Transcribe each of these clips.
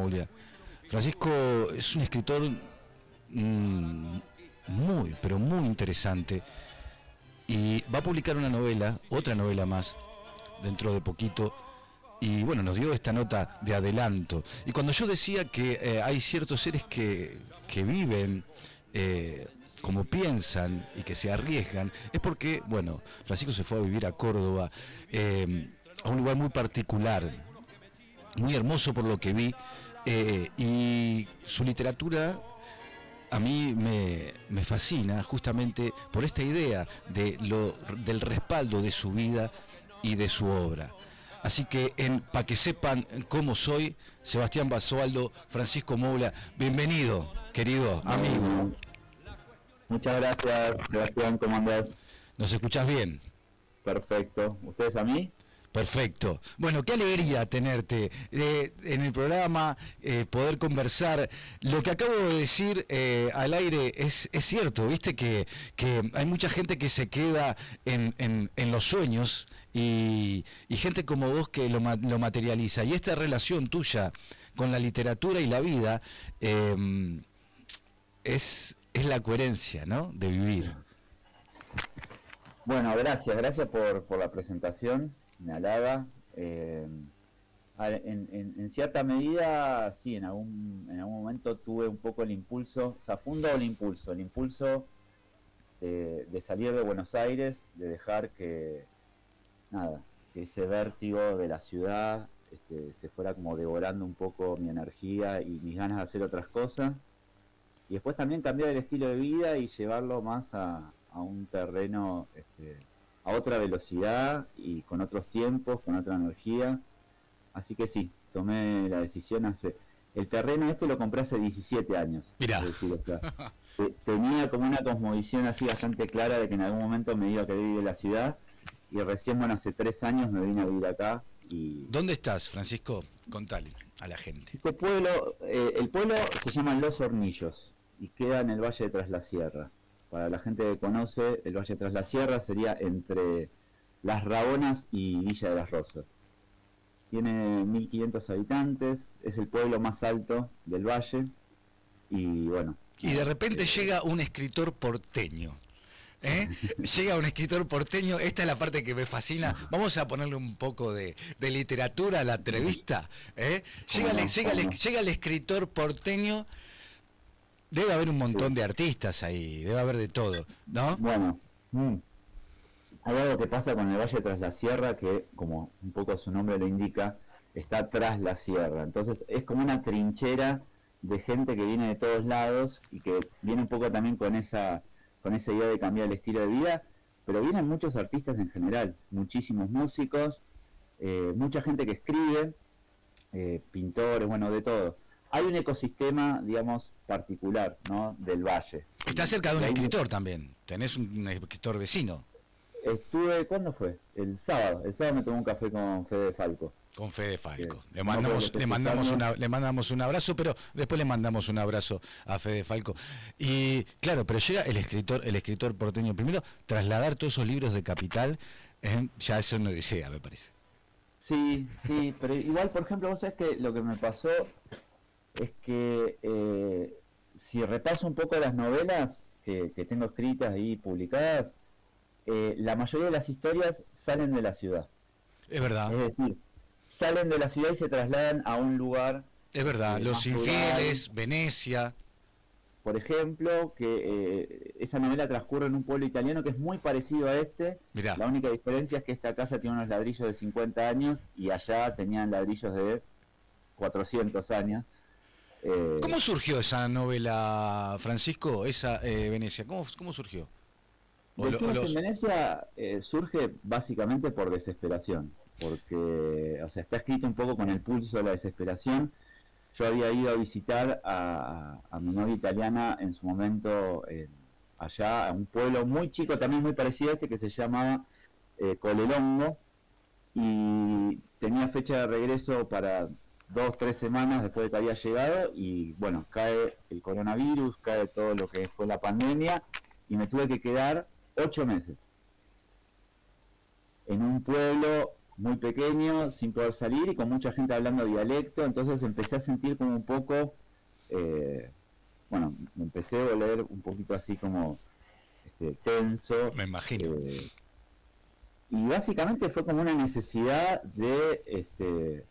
Moglia. Francisco es un escritor muy, pero muy interesante, y va a publicar una novela, otra novela más, dentro de poquito, y bueno, nos dio esta nota de adelanto. Y cuando yo decía que hay ciertos seres que viven como piensan y que se arriesgan, es porque, bueno, Francisco se fue a vivir a Córdoba, a un lugar muy particular, muy hermoso por lo que vi, y su literatura a mí me fascina justamente por esta idea del respaldo de su vida y de su obra. Así que para que sepan cómo soy, Sebastián Basualdo, Francisco Moglia, bienvenido, querido amigo. Muchas gracias, Sebastián, ¿cómo andás? ¿Nos escuchás bien? Perfecto. ¿Ustedes a mí? Perfecto. Bueno, qué alegría tenerte en el programa, poder conversar. Lo que acabo de decir al aire es cierto, viste que hay mucha gente que se queda en los sueños y gente como vos que lo materializa. Y esta relación tuya con la literatura y la vida es la coherencia, ¿no?, de vivir. Bueno, gracias por la presentación, me halaga. En cierta medida, sí, en algún momento tuve un poco el impulso, o sea, fundó el impulso de salir de Buenos Aires, de dejar que ese vértigo de la ciudad se fuera como devorando un poco mi energía y mis ganas de hacer otras cosas. Y después también cambiar el estilo de vida y llevarlo más a un terreno, a otra velocidad y con otros tiempos, con otra energía. Así que sí, tomé la decisión el terreno lo compré hace 17 años. Mirá. Es decir, o sea, tenía como una cosmovisión así bastante clara de que en algún momento me iba a querer ir de la ciudad, y recién, bueno, hace 3 años me vine a vivir acá. ¿Dónde estás, Francisco? Contale a la gente. Este pueblo, el pueblo se llama Los Hornillos y queda en el Valle de Tras la Sierra. Para la gente que conoce, el Valle de Tras la Sierra sería entre Las Rabonas y Villa de las Rosas. Tiene 1500 habitantes, es el pueblo más alto del valle, y bueno. Y de repente llega un escritor porteño. Llega un escritor porteño, esta es la parte que me fascina. Vamos a ponerle un poco de literatura a la entrevista. Llega el escritor porteño. Debe haber un montón de artistas ahí, debe haber de todo, ¿no? Bueno, hay algo que pasa con el Valle Tras la Sierra que, como un poco su nombre lo indica, está tras la sierra. Entonces es como una trinchera de gente que viene de todos lados y que viene un poco también con esa idea de cambiar el estilo de vida, pero vienen muchos artistas en general, muchísimos músicos, mucha gente que escribe, pintores, bueno, de todo. Hay un ecosistema, digamos, particular, ¿no?, del valle. Está cerca de un escritor también, tenés un escritor vecino. ¿Cuándo fue? El sábado me tomé un café con Fede Falco. Con Fede Falco. Le mandamos un abrazo, pero después le mandamos un abrazo a Fede Falco. Y claro, pero llega el escritor porteño. Primero, trasladar todos esos libros de Capital, ya es una odisea, me parece. Sí, pero igual, por ejemplo, vos sabés que lo que me pasó es que si repaso un poco las novelas que tengo escritas y publicadas, la mayoría de las historias salen de la ciudad. Es verdad. Es decir, salen de la ciudad y se trasladan a un lugar. Es verdad, Los Infieles, rural. Venecia. Por ejemplo, que esa novela transcurre en un pueblo italiano que es muy parecido a este. Mirá. La única diferencia es que esta casa tiene unos ladrillos de 50 años y allá tenían ladrillos de 400 años. ¿Cómo surgió esa novela, Francisco, esa Venecia? ¿Cómo surgió? En Venecia surge básicamente por desesperación, porque, o sea, está escrito un poco con el pulso de la desesperación. Yo había ido a visitar a mi novia italiana en su momento allá, a un pueblo muy chico, también muy parecido a este, que se llamaba Colelongo, y tenía fecha de regreso para 2-3 semanas después de que había llegado, y bueno, cae el coronavirus, cae todo lo que fue la pandemia, y me tuve que quedar 8 meses en un pueblo muy pequeño, sin poder salir y con mucha gente hablando dialecto, entonces empecé a sentir como un poco, bueno, me empecé a volver un poquito así como tenso. Me imagino. Y básicamente fue como una necesidad de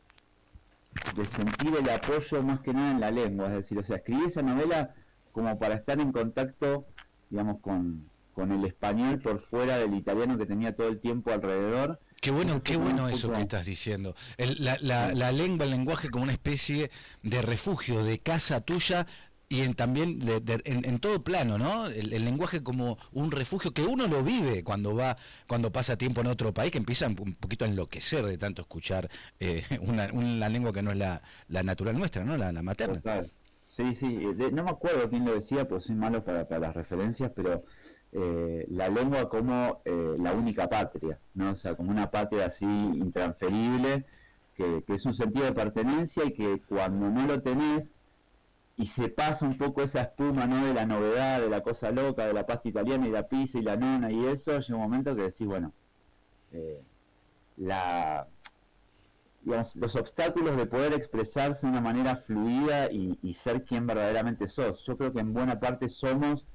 sentir el apoyo más que nada en la lengua, es decir, o sea, escribí esa novela como para estar en contacto, digamos, con el español por fuera del italiano que tenía todo el tiempo alrededor. Qué bueno eso que estás diciendo. La lengua, el lenguaje como una especie de refugio, de casa tuya y también en todo plano, ¿no? El lenguaje como un refugio que uno lo vive cuando pasa tiempo en otro país, que empieza un poquito a enloquecer de tanto escuchar una lengua que no es la natural nuestra, ¿no? La materna. Total. Sí, no me acuerdo quién lo decía, porque soy malo para las referencias, pero la lengua como la única patria, ¿no? O sea, como una patria así intransferible, que es un sentido de pertenencia y que cuando no lo tenés y se pasa un poco esa espuma, ¿no? De la novedad, de la cosa loca, de la pasta italiana y la pizza y la nona y eso, llega un momento que decís, bueno, digamos, los obstáculos de poder expresarse de una manera fluida y ser quien verdaderamente sos. Yo creo que en buena parte somos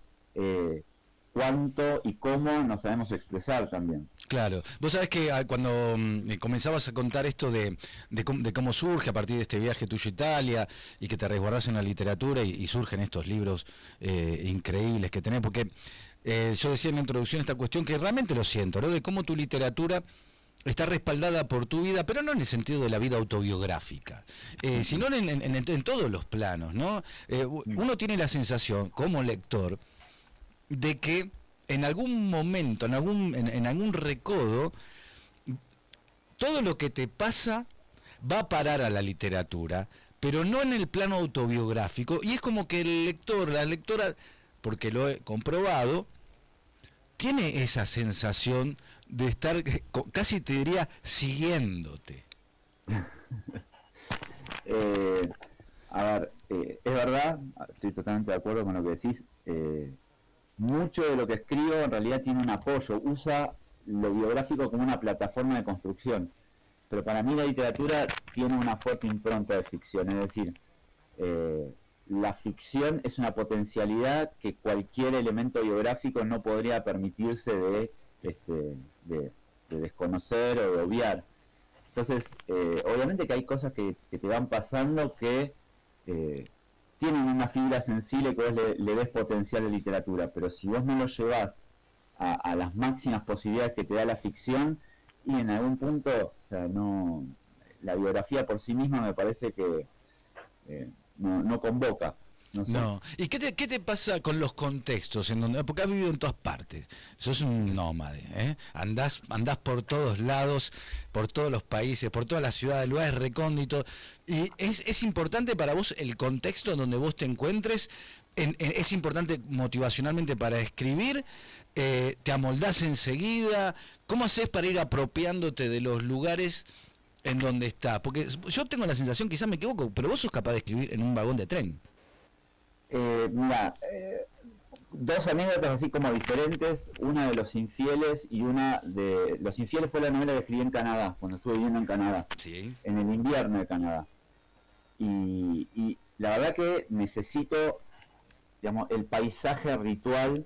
cuánto y cómo nos sabemos expresar también. Claro, vos sabés que cuando comenzabas a contar esto de cómo surge a partir de este viaje tuyo a Italia y que te resguardás en la literatura y surgen estos libros increíbles que tenés, porque yo decía en la introducción esta cuestión que realmente lo siento, ¿no? De cómo tu literatura está respaldada por tu vida, pero no en el sentido de la vida autobiográfica, sino en todos los planos, ¿no? Uno tiene la sensación, como lector, de que en algún momento, en algún recodo, todo lo que te pasa va a parar a la literatura, pero no en el plano autobiográfico, y es como que el lector, la lectora, porque lo he comprobado, tiene esa sensación de estar, casi te diría, siguiéndote. A ver, es verdad, estoy totalmente de acuerdo con lo que decís. Mucho de lo que escribo en realidad tiene un apoyo, usa lo biográfico como una plataforma de construcción, pero para mí la literatura tiene una fuerte impronta de ficción, es decir, la ficción es una potencialidad que cualquier elemento biográfico no podría permitirse de desconocer o de obviar. Entonces, obviamente que hay cosas que te van pasando que tienen una fibra sensible que vos le ves potencial de literatura, pero si vos no lo llevás a las máximas posibilidades que te da la ficción, y en algún punto, o sea, no, la biografía por sí misma me parece que no convoca. No sé. No. ¿Y qué te pasa con los contextos? Porque has vivido en todas partes. Sos un nómade, ¿eh? Andás por todos lados, por todos los países, por todas las ciudades, lugares recónditos. ¿Y es importante para vos el contexto en donde vos te encuentres? ¿Es importante motivacionalmente para escribir? ¿Te amoldás enseguida? ¿Cómo haces para ir apropiándote de los lugares en donde estás? Porque yo tengo la sensación, quizás me equivoco, pero vos sos capaz de escribir en un vagón de tren. Mira, dos anécdotas así como diferentes, una de Los Infieles y una de... Los Infieles fue la novela que escribí en Canadá, cuando estuve viviendo en Canadá, Sí. En el invierno de Canadá. Y la verdad que necesito, digamos, el paisaje ritual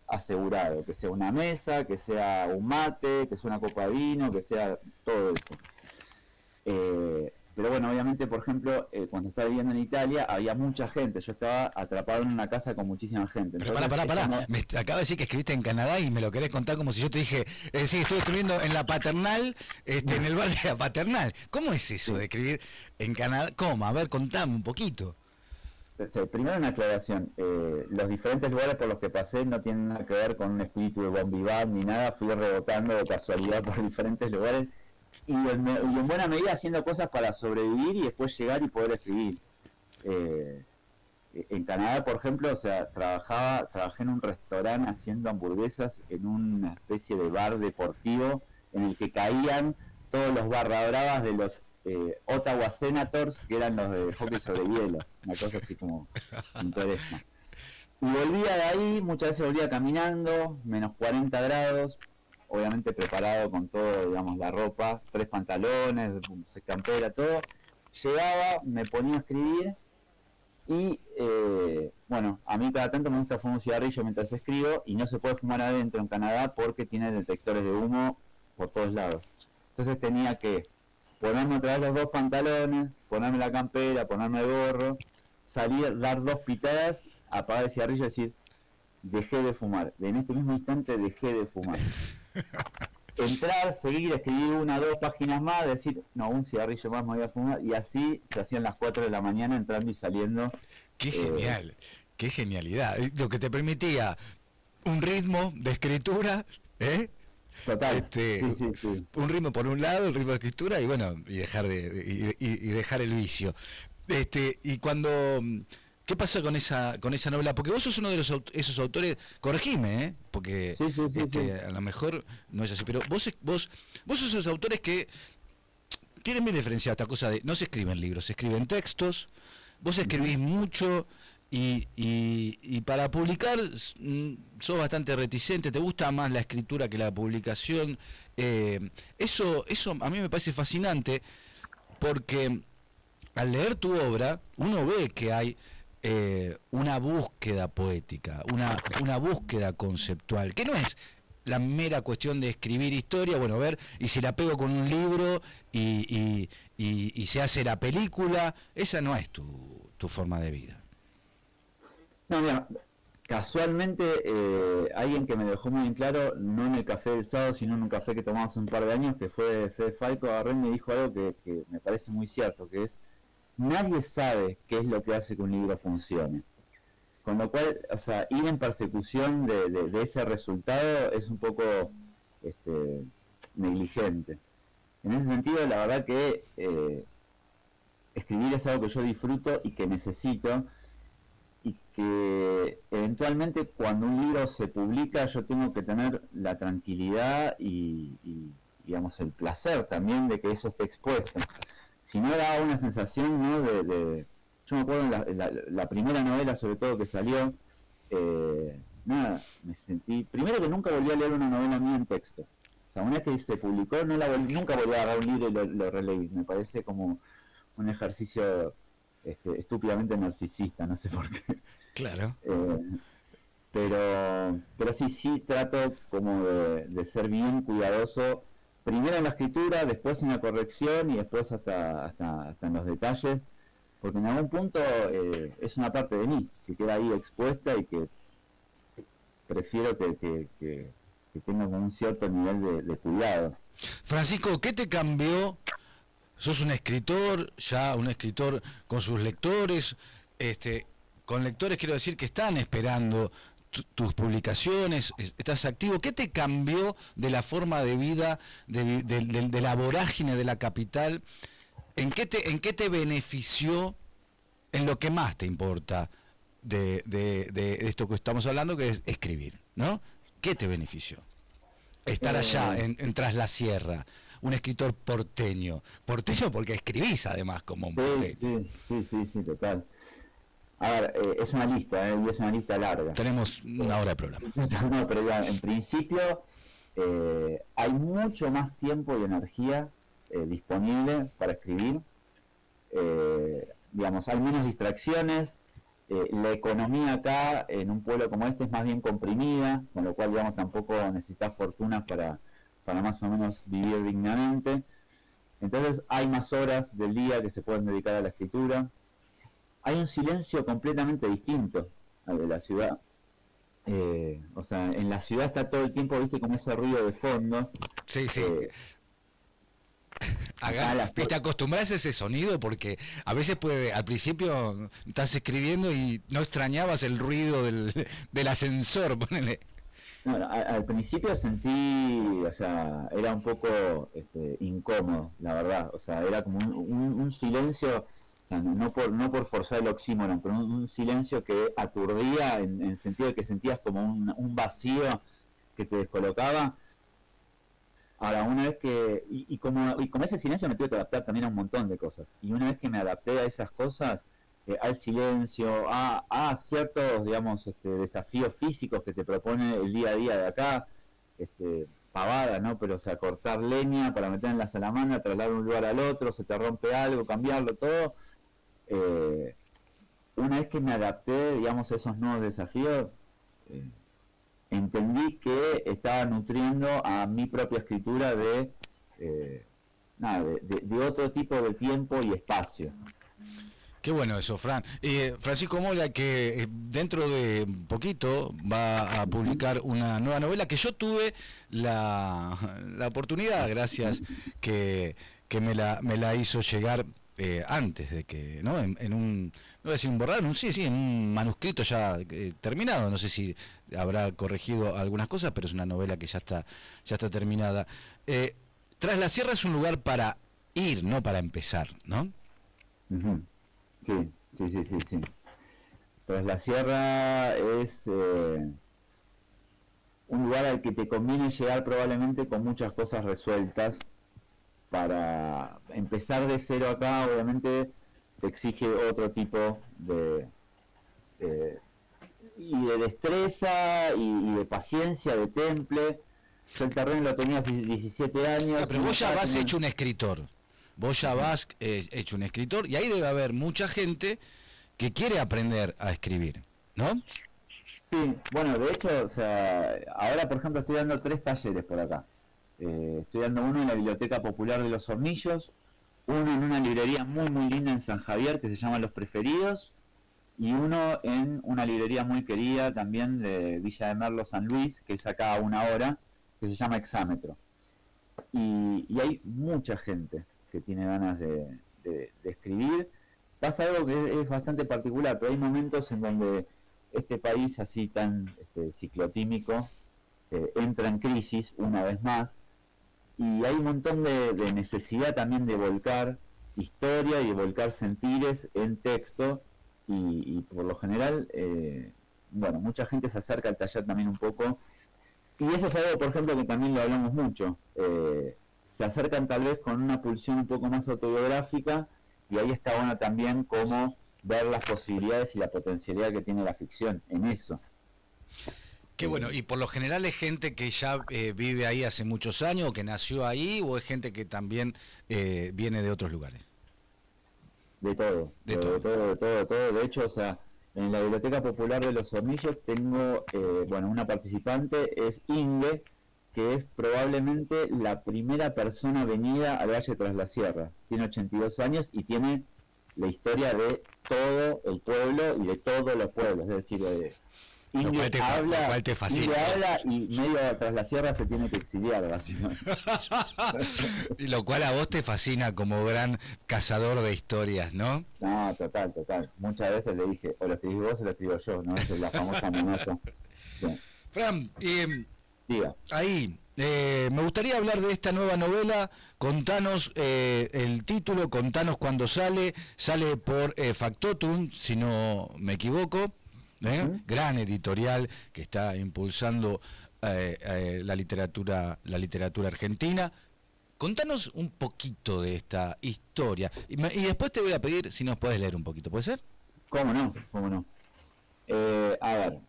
asegurado, que sea una mesa, que sea un mate, que sea una copa de vino, que sea todo eso. Pero bueno, obviamente, por ejemplo, cuando estaba viviendo en Italia, había mucha gente. Yo estaba atrapado en una casa con muchísima gente. Pero entonces, pará. Me acaba de decir que escribiste en Canadá y me lo querés contar como si yo te dije, sí, estuve escribiendo en la Paternal, en el barrio de la Paternal. ¿Cómo es eso de escribir en Canadá? ¿Cómo? A ver, contame un poquito. Primero una aclaración. Los diferentes lugares por los que pasé no tienen nada que ver con un espíritu de bon vivant ni nada. Fui rebotando de casualidad por diferentes lugares. Y en buena medida haciendo cosas para sobrevivir y después llegar y poder escribir. En Canadá, por ejemplo, o sea, trabajé en un restaurante haciendo hamburguesas en una especie de bar deportivo en el que caían todos los barra bravas de los Ottawa Senators, que eran los de hockey sobre hielo, una cosa así como pintoresca. Y volvía de ahí, muchas veces volvía caminando, menos 40 grados, obviamente preparado con todo, digamos, la ropa, 3 pantalones, campera, todo. Llegaba, me ponía a escribir y, bueno, a mí cada tanto me gusta fumar un cigarrillo mientras escribo y no se puede fumar adentro en Canadá porque tiene detectores de humo por todos lados. Entonces tenía que ponerme otra vez los 2 pantalones, ponerme la campera, ponerme el gorro, salir, dar 2 pitadas, apagar el cigarrillo y decir, dejé de fumar. En este mismo instante dejé de fumar. Entrar, seguir, escribir 1 o 2 páginas más, decir, no, un cigarrillo más me voy a fumar, y así se hacían las 4 de la mañana entrando y saliendo. Qué genial, qué genialidad. Lo que te permitía un ritmo de escritura, ¿eh? Total. Sí. Un ritmo por un lado, el ritmo de escritura, y bueno, y dejar y dejar el vicio. Y cuando ¿qué pasa con esa novela? Porque vos sos uno de esos autores, corregime, porque Sí. a lo mejor no es así, pero vos sos esos autores que quieren bien diferenciar esta cosa de no se escriben libros, se escriben textos, vos escribís mucho y para publicar sos bastante reticente, te gusta más la escritura que la publicación. Eso a mí me parece fascinante porque al leer tu obra uno ve que hay una búsqueda poética, una búsqueda conceptual, que no es la mera cuestión de escribir historia, bueno, ver, y si la pego con un libro y se hace la película, esa no es tu forma de vida. No, mira, casualmente alguien que me dejó muy en claro, no en el café del sábado, sino en un café que tomamos hace un par de años, que fue Fede Falco, agarró y me dijo algo que me parece muy cierto, que es, nadie sabe qué es lo que hace que un libro funcione. Con lo cual, o sea, ir en persecución de ese resultado es un poco negligente. En ese sentido, la verdad que escribir es algo que yo disfruto y que necesito, y que eventualmente cuando un libro se publica yo tengo que tener la tranquilidad y digamos el placer también de que eso esté expuesto. Si no, da una sensación, ¿no? Yo me acuerdo en la primera novela sobre todo que salió, nada, me sentí, primero que nunca volví a leer una novela mía en texto. O sea, una vez que se publicó nunca volví a agarrar un libro y lo releí. Me parece como un ejercicio estúpidamente narcisista, no sé por qué. Claro. Pero sí trato como de ser bien cuidadoso, primero en la escritura, después en la corrección y después hasta en los detalles, porque en algún punto es una parte de mí que queda ahí expuesta y que prefiero que tenga un cierto nivel de cuidado. Francisco, ¿qué te cambió? Sos un escritor, ya un escritor con sus lectores, con lectores quiero decir que están esperando tus publicaciones, estás activo. ¿Qué te cambió de la forma de vida, de la vorágine de la capital? ¿En qué te benefició en lo que más te importa de esto que estamos hablando, que es escribir, ¿no? ¿Qué te benefició? Estar allá, en Tras la Sierra, un escritor porteño porque escribís además como un porteño. Sí, total. A ver, es una lista, y es una lista larga. Tenemos una hora de programa. No, pero ya, en principio hay mucho más tiempo y energía disponible para escribir. Digamos, hay menos distracciones. La economía acá, en un pueblo como este, es más bien comprimida, con lo cual, digamos, tampoco necesitas fortunas para más o menos vivir dignamente. Entonces hay más horas del día que se pueden dedicar a la escritura. Hay un silencio completamente distinto al de la ciudad. O sea, en la ciudad está todo el tiempo, viste, como ese ruido de fondo. Sí. ¿Te acostumbras a ese sonido? Porque a veces al principio estás escribiendo y no extrañabas el ruido del ascensor, ponele. No, al principio sentí, o sea, era un poco incómodo, la verdad. O sea, era como un silencio, o sea, no por forzar el oxímoron, pero un silencio que aturdía en el sentido de que sentías como un vacío que te descolocaba. Ahora, una vez que, y como ese silencio me tuve que adaptar también a un montón de cosas. Y una vez que me adapté a esas cosas, al silencio, a ciertos, digamos, desafíos físicos que te propone el día a día de acá, pavada, ¿no? Pero, o sea, cortar leña para meter en la salamandra, trasladar de un lugar al otro, se te rompe algo, cambiarlo, todo. Una vez que me adapté, digamos, a esos nuevos desafíos, entendí que estaba nutriendo a mi propia escritura de otro tipo de tiempo y espacio. Qué bueno eso, Fran. Francisco Mola, que dentro de poquito va a publicar una nueva novela que yo tuve la oportunidad, gracias, que me la hizo llegar antes de que, ¿no? En un, no voy a decir un borrador, en un manuscrito ya terminado. No sé si habrá corregido algunas cosas, pero es una novela que ya está terminada. Tras la Sierra es un lugar para ir, no para empezar, ¿no? Uh-huh. Sí. Tras la Sierra es un lugar al que te conviene llegar probablemente con muchas cosas resueltas. Para empezar de cero acá, obviamente, te exige otro tipo de destreza y de paciencia, de temple. Yo el terreno lo tenía hace 17 años. Pero vos ya vas hecho un escritor. Vos ya vas hecho un escritor y ahí debe haber mucha gente que quiere aprender a escribir, ¿no? Sí, bueno, de hecho, o sea, ahora por ejemplo estoy dando 3 talleres por acá. Estoy dando uno en la Biblioteca Popular de los Hornillos, uno en una librería muy muy linda en San Javier que se llama Los Preferidos, y uno en una librería muy querida también de Villa de Merlo, San Luis, que es acá a 1 hora, que se llama Exámetro. Y hay mucha gente que tiene ganas de escribir. Pasa algo que es bastante particular, pero hay momentos en donde este país así tan ciclotímico entra en crisis una vez más, y hay un montón de necesidad también de volcar historia y de volcar sentires en texto, y por lo general, bueno, mucha gente se acerca al taller también un poco, y eso es algo, por ejemplo, que también lo hablamos mucho. Se acercan tal vez con una pulsión un poco más autobiográfica, y ahí está bueno también cómo ver las posibilidades y la potencialidad que tiene la ficción en eso. Qué bueno, y por lo general es gente que ya vive ahí hace muchos años, o que nació ahí, o es gente que también viene de otros lugares. De todo. De hecho, o sea, en la Biblioteca Popular de los Hornillos tengo, una participante, es Inge, que es probablemente la primera persona venida al Valle Tras la Sierra. Tiene 82 años y tiene la historia de todo el pueblo y de todos los pueblos. Es decir, Inge habla y medio Tras la Sierra se tiene que exiliar, básicamente. Y lo cual a vos te fascina como gran cazador de historias, ¿no? No, total. Muchas veces le dije, o lo escribís vos o lo escribo yo, ¿no? Esa es la famosa amenaza. Sí. Fran, Diga. Ahí, me gustaría hablar de esta nueva novela. Contanos el título, contanos cuándo sale por Factotum, si no me equivoco, gran editorial que está impulsando la literatura argentina. Contanos un poquito de esta historia y después te voy a pedir si nos podés leer un poquito, ¿puede ser? ¿Cómo no? A ver,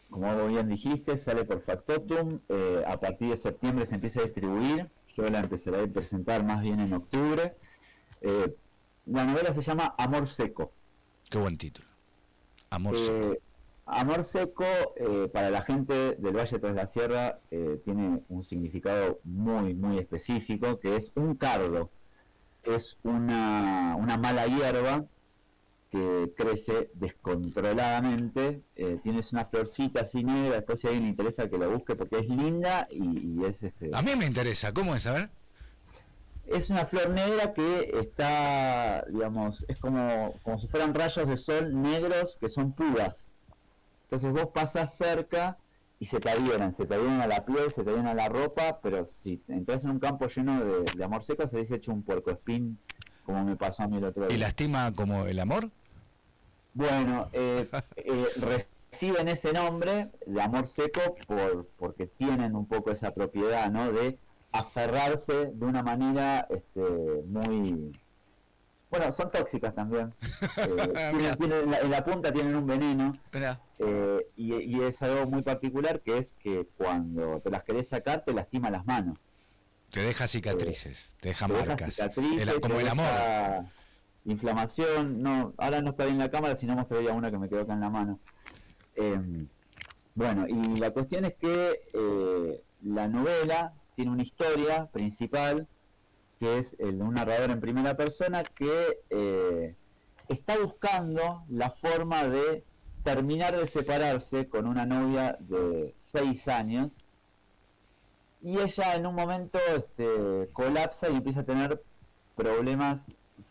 como vos bien dijiste, sale por Factotum, a partir de septiembre se empieza a distribuir, yo la empezaré a presentar más bien en octubre. La novela se llama Amor Seco. Qué buen título, Amor Seco. Amor Seco, para la gente del Valle Tras la Sierra, tiene un significado muy, muy específico, que es un cardo. Es una mala hierba que crece descontroladamente, tienes una florcita así negra, después si a alguien le interesa que la busque porque es linda y es A mí me interesa, ¿cómo es? A ver. Es una flor negra que está, digamos, es como si fueran rayos de sol negros que son puras. Entonces vos pasás cerca y se te adhieren a la piel, se te adhieren a la ropa, pero si entras en un campo lleno de amor seco se dice hecho un puercoespín, como me pasó a mí el otro día. ¿Y lastima como el amor? Bueno, reciben ese nombre de amor seco porque tienen un poco esa propiedad, ¿no? De aferrarse de una manera muy Bueno, son tóxicas también. Mirá, En la punta tienen un veneno, mirá. y es algo muy particular, que es que cuando te las querés sacar te lastima las manos. Te deja Eh, cicatrices, te deja Te deja marcas. cicatrices, te Como el amor. deja inflamación. No, ahora no está bien la cámara, si no mostraría una que me quedó acá en la mano. Eh, bueno, y la cuestión es que la novela tiene una historia principal, que es el de un narrador en primera persona que está buscando la forma de terminar de separarse con una novia de 6 años, y ella en un momento colapsa y empieza a tener problemas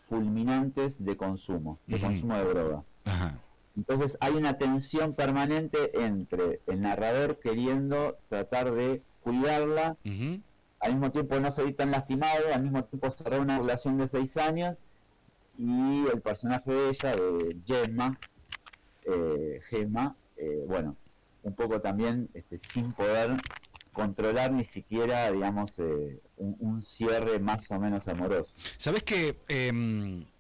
fulminantes de Ujú. consumo de droga. Ajá. Entonces hay una tensión permanente entre el narrador queriendo tratar de cuidarla, Ujú. al mismo tiempo no seguir tan lastimado, al mismo tiempo cerrar una relación de 6 años, y el personaje de ella, de Gemma, bueno, un poco también sin poder controlar ni siquiera, digamos, un cierre más o menos amoroso. ¿Sabés que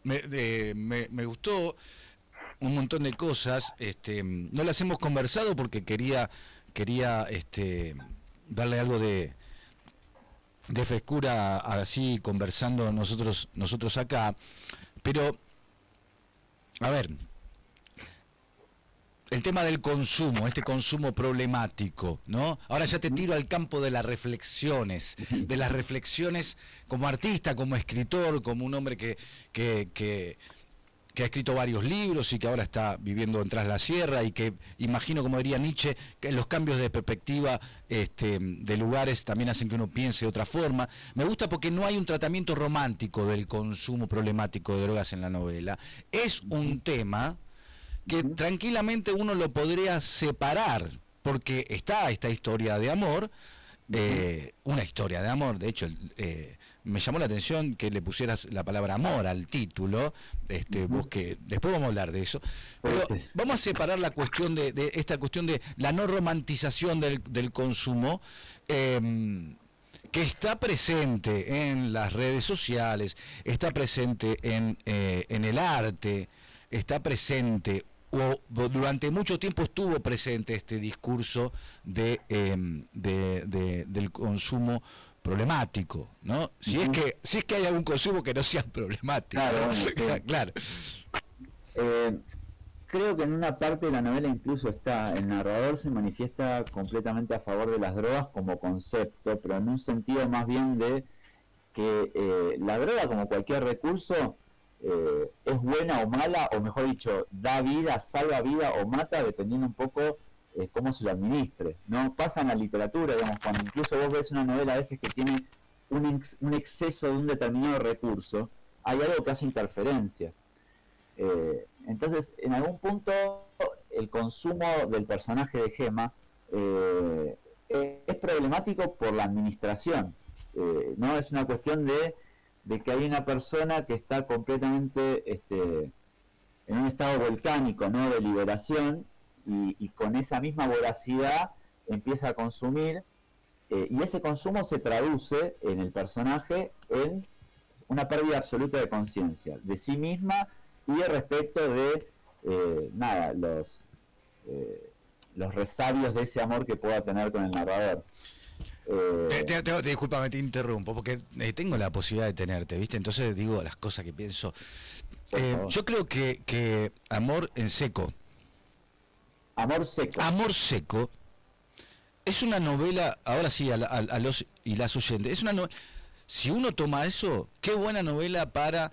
me gustó un montón de cosas? No las hemos conversado porque quería darle algo de frescura así conversando nosotros acá. Pero, a ver, el tema del consumo, este consumo problemático, ¿no? Ahora ya te tiro al campo de las reflexiones como artista, como escritor, como un hombre que ha escrito varios libros y que ahora está viviendo en Tras la Sierra, y que imagino, como diría Nietzsche, que los cambios de perspectiva de lugares también hacen que uno piense de otra forma. Me gusta porque no hay un tratamiento romántico del consumo problemático de drogas en la novela. Es un tema que tranquilamente uno lo podría separar, porque está esta historia de amor, una historia de amor. De hecho, me llamó la atención que le pusieras la palabra amor al título, vos, que después vamos a hablar de eso, pero vamos a separar la cuestión de esta cuestión de la no romantización del consumo, que está presente en las redes sociales, está presente en el arte, está presente, o durante mucho tiempo estuvo presente este discurso del consumo problemático, ¿no? Si es que hay algún consumo que no sea problemático, Claro, ¿no? bueno, sí. Claro. Eh, Creo que en una parte de la novela incluso está, el narrador se manifiesta completamente a favor de las drogas como concepto, pero en un sentido más bien de que la droga, como cualquier recurso, es buena o mala, o mejor dicho, da vida, salva vida o mata, dependiendo un poco cómo se lo administre. No pasa en la literatura, digamos, cuando incluso vos ves una novela a veces que tiene un exceso de un determinado recurso, hay algo que hace interferencia. Entonces, en algún punto, el consumo del personaje de Gemma es problemático por la administración. No es una cuestión de que hay una persona que está completamente en un estado volcánico, ¿no? De liberación, y con esa misma voracidad empieza a consumir, y ese consumo se traduce en el personaje en una pérdida absoluta de conciencia de sí misma y respecto de nada, los resabios de ese amor que pueda tener con el narrador. Discúlpame, te interrumpo, porque tengo la posibilidad de tenerte, ¿viste? Entonces digo las cosas que pienso. Por favor. Yo creo que Amor en Seco, Amor seco. Amor Seco, es una novela, ahora sí, a los y las oyentes, es una novela, si uno toma eso, qué buena novela para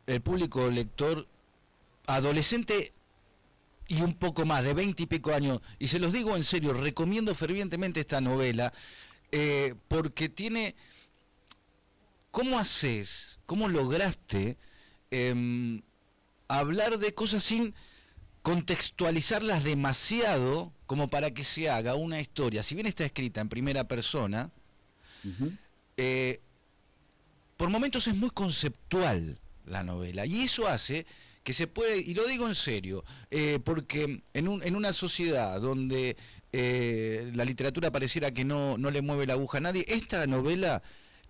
el público lector adolescente y un poco más, de 20 y pico años, y se los digo en serio, recomiendo fervientemente esta novela, porque tiene, ¿cómo haces, cómo lograste hablar de cosas sin contextualizarlas demasiado como para que se haga una historia? Si bien está escrita en primera persona, Uh-huh. eh, por momentos es muy conceptual la novela, y eso hace que se puede, y lo digo en serio, porque en una sociedad donde la literatura pareciera que no le mueve la aguja a nadie, esta novela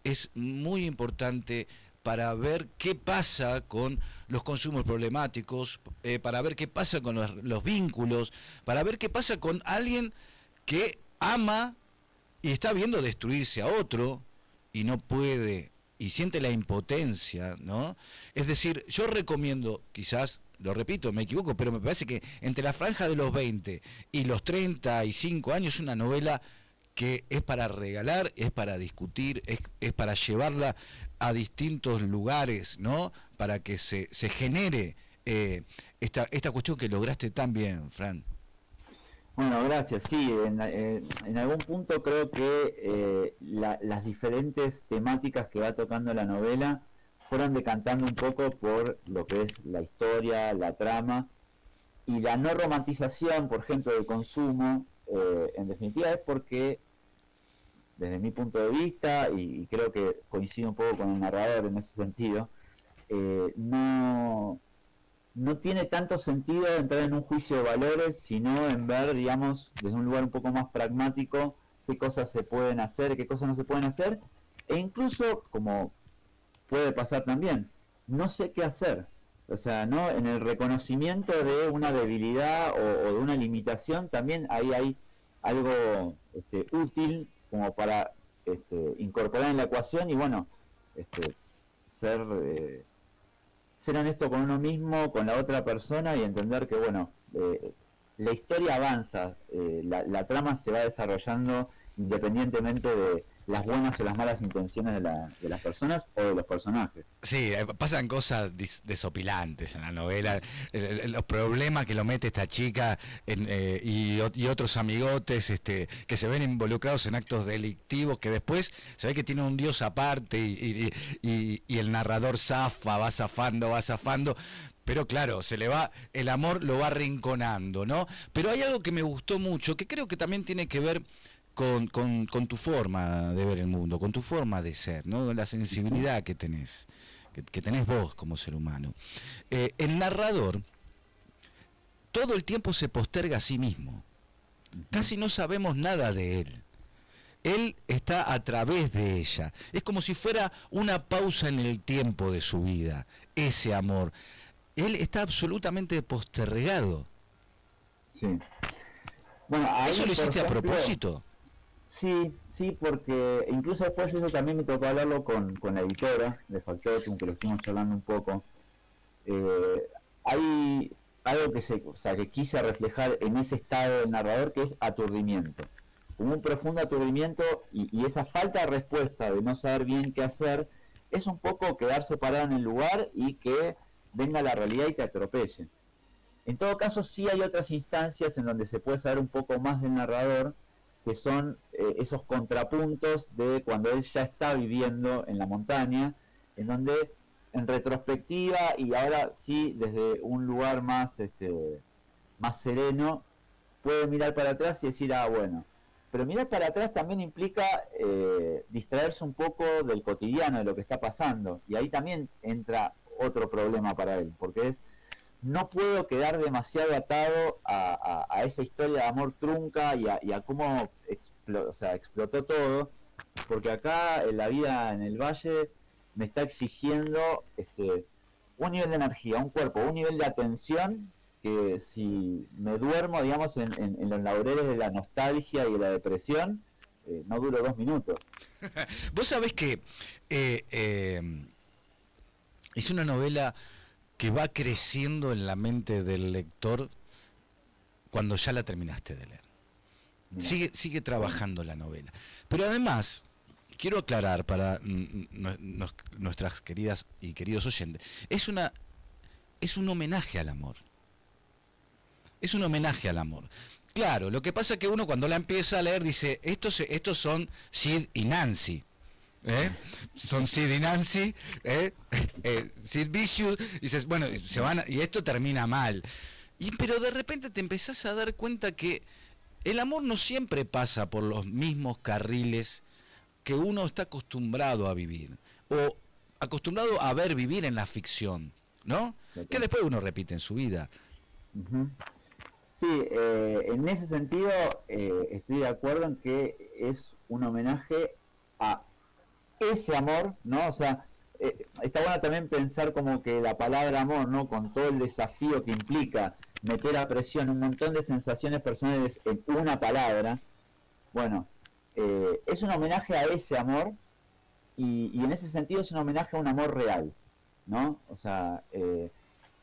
es muy importante para ver qué pasa con los consumos problemáticos, para ver qué pasa con los vínculos, para ver qué pasa con alguien que ama y está viendo destruirse a otro y no puede, y siente la impotencia, ¿no? Es decir, yo recomiendo, quizás, lo repito, me equivoco, pero me parece que entre la franja de los 20 y los 35 años, una novela que es para regalar, es para discutir, es para llevarla a distintos lugares, ¿no? Para que se genere esta cuestión que lograste tan bien, Fran. Bueno, gracias. Sí, en algún punto creo que las diferentes temáticas que va tocando la novela fueron decantando un poco por lo que es la historia, la trama y la no romantización, por ejemplo, del consumo. En definitiva es porque, desde mi punto de vista, y creo que coincido un poco con el narrador en ese sentido, no tiene tanto sentido entrar en un juicio de valores, sino en ver, digamos, desde un lugar un poco más pragmático, qué cosas se pueden hacer, qué cosas no se pueden hacer, e incluso, como puede pasar también, no sé qué hacer. O sea, ¿no? En el reconocimiento de una debilidad o de una limitación, también ahí hay algo útil como para incorporar en la ecuación y, bueno, ser... ser honesto con uno mismo, con la otra persona y entender que, bueno, la historia avanza, la trama se va desarrollando independientemente de las buenas o las malas intenciones de las personas o de los personajes. Sí, pasan cosas desopilantes en la novela, los problemas que lo mete esta chica y otros amigotes que se ven involucrados en actos delictivos, que después se ve que tiene un dios aparte y el narrador va zafando, pero claro, se le va, el amor lo va arrinconando, ¿no? Pero hay algo que me gustó mucho, que creo que también tiene que ver con tu forma de ver el mundo, con tu forma de ser, ¿no? La sensibilidad que tenés, que tenés vos como ser humano. El narrador todo el tiempo se posterga a sí mismo. Casi no sabemos nada de él. Él está a través de ella. Es como si fuera una pausa en el tiempo de su vida, ese amor. Él está absolutamente postergado. Sí. Bueno, ahí, ¿eso lo hiciste ejemplo, a propósito? Sí, sí, porque incluso después eso también me tocó hablarlo con la editora de Factotum, que lo estuvimos hablando un poco. Hay algo que quise reflejar en ese estado del narrador, que es aturdimiento. Como un profundo aturdimiento y esa falta de respuesta, de no saber bien qué hacer, es un poco quedarse parado en el lugar y que venga la realidad y te atropelle. En todo caso, sí hay otras instancias en donde se puede saber un poco más del narrador, que son esos contrapuntos de cuando él ya está viviendo en la montaña, en donde en retrospectiva y ahora sí desde un lugar más más sereno puede mirar para atrás y decir, ah, bueno, pero mirar para atrás también implica distraerse un poco del cotidiano, de lo que está pasando, y ahí también entra otro problema para él, porque es, no puedo quedar demasiado atado a esa historia de amor trunca y a cómo explotó todo, porque acá en la vida en el valle me está exigiendo un nivel de energía, un cuerpo, un nivel de atención que si me duermo, digamos, en los laureles de la nostalgia y de la depresión, no duro 2 minutos. Vos sabés que es una novela que va creciendo en la mente del lector cuando ya la terminaste de leer. Sigue trabajando la novela. Pero además, quiero aclarar para nuestras queridas y queridos oyentes, es un homenaje al amor. Es un homenaje al amor. Claro, lo que pasa es que uno cuando la empieza a leer dice, estos son Sid y Nancy. Son Sid y Nancy, Sid Vicious, y dices, bueno, y esto termina mal. Pero de repente te empezás a dar cuenta que el amor no siempre pasa por los mismos carriles que uno está acostumbrado a vivir, o acostumbrado a ver vivir en la ficción, ¿no? Que después uno repite en su vida. Uh-huh. Sí, en ese sentido estoy de acuerdo en que es un homenaje a ese amor, ¿no? O sea, está bueno también pensar como que la palabra amor, ¿no? Con todo el desafío que implica meter a presión un montón de sensaciones personales en una palabra, bueno, es un homenaje a ese amor y en ese sentido es un homenaje a un amor real, ¿no? O sea,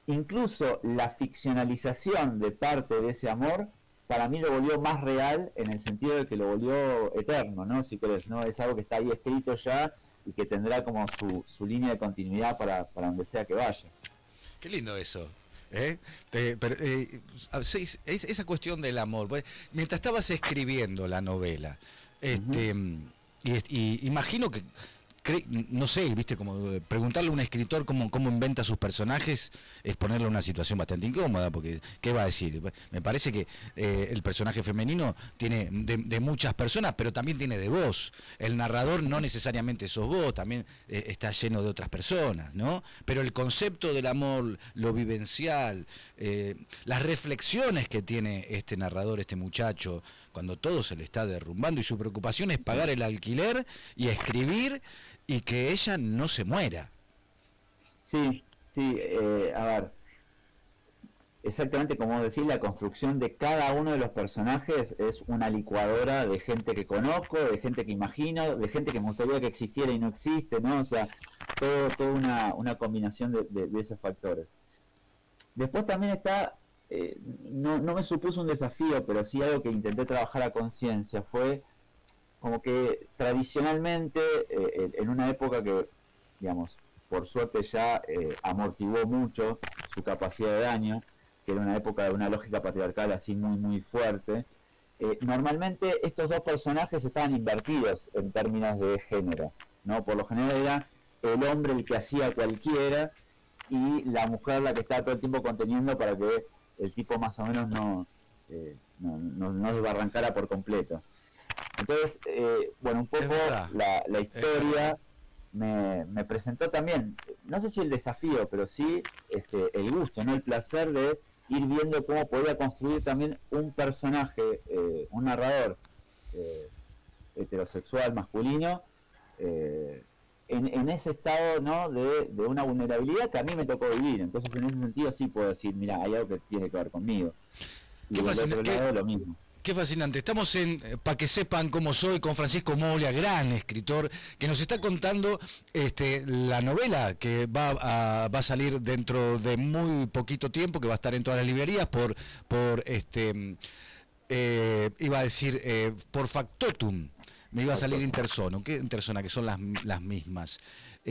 incluso la ficcionalización de parte de ese amor para mí lo volvió más real en el sentido de que lo volvió eterno, ¿no? Si querés, ¿no? Es algo que está ahí escrito ya y que tendrá como su línea de continuidad para donde sea que vaya. Qué lindo eso. Esa cuestión del amor. Pues, mientras estabas escribiendo la novela, imagino que no sé, viste, como preguntarle a un escritor cómo inventa sus personajes es ponerle en una situación bastante incómoda, porque ¿qué va a decir? Me parece que el personaje femenino tiene de muchas personas, pero también tiene de vos. El narrador no necesariamente sos vos, también está lleno de otras personas, ¿no? Pero el concepto del amor, lo vivencial, las reflexiones que tiene este narrador, este muchacho, cuando todo se le está derrumbando y su preocupación es pagar el alquiler y escribir y que ella no se muera. Sí, a ver, exactamente como decís, la construcción de cada uno de los personajes es una licuadora de gente que conozco, de gente que imagino, de gente que me gustaría que existiera y no existe, ¿no? O sea, todo una combinación de esos factores. Después también está, no me supuso un desafío, pero sí algo que intenté trabajar a conciencia, fue como que tradicionalmente, en una época que, digamos, por suerte ya amortiguó mucho su capacidad de daño, que era una época de una lógica patriarcal así muy fuerte, normalmente estos dos personajes estaban invertidos en términos de género, ¿no? Por lo general era el hombre el que hacía cualquiera y la mujer la que estaba todo el tiempo conteniendo para que el tipo más o menos no desbarrancara por completo. Entonces, bueno, un poco la historia me presentó también, no sé si el desafío, pero sí el gusto, ¿no? El placer de ir viendo cómo podía construir también un personaje, un narrador heterosexual, masculino, en ese estado, ¿no? de una vulnerabilidad que a mí me tocó vivir. Entonces, en ese sentido sí puedo decir, mira, hay algo que tiene que ver conmigo. Y del otro lado lo mismo. Qué fascinante. Estamos en Pa' que sepan cómo soy con Francisco Moglia, gran escritor, que nos está contando la novela que va a salir dentro de muy poquito tiempo, que va a estar en todas las librerías iba a decir, por Factotum. Me iba a salir Interzona, que son las mismas,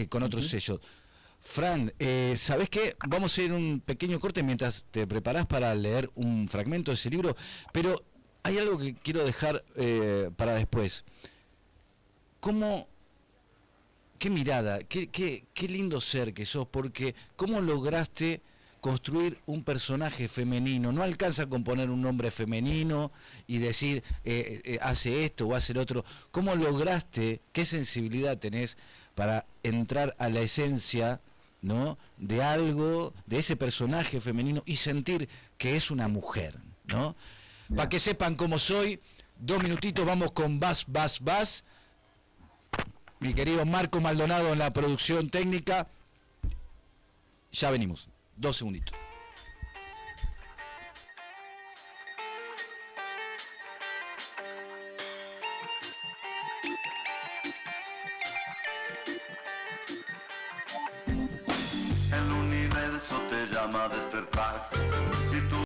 con otros sellos. Fran, ¿sabés qué? Vamos a ir un pequeño corte mientras te preparás para leer un fragmento de ese libro, pero hay algo que quiero dejar para después. ¿Qué mirada, qué lindo ser que sos, porque cómo lograste construir un personaje femenino? No alcanza con poner un nombre femenino y decir hace esto o hace el otro. ¿Cómo lograste, qué sensibilidad tenés para entrar a la esencia, ¿no?, de algo, de ese personaje femenino y sentir que es una mujer, ¿no? Para que sepan cómo soy, 2 minutitos, vamos con Vas. Mi querido Marco Maldonado en la producción técnica. Ya venimos, 2 segunditos. El universo te llama a despertar y tú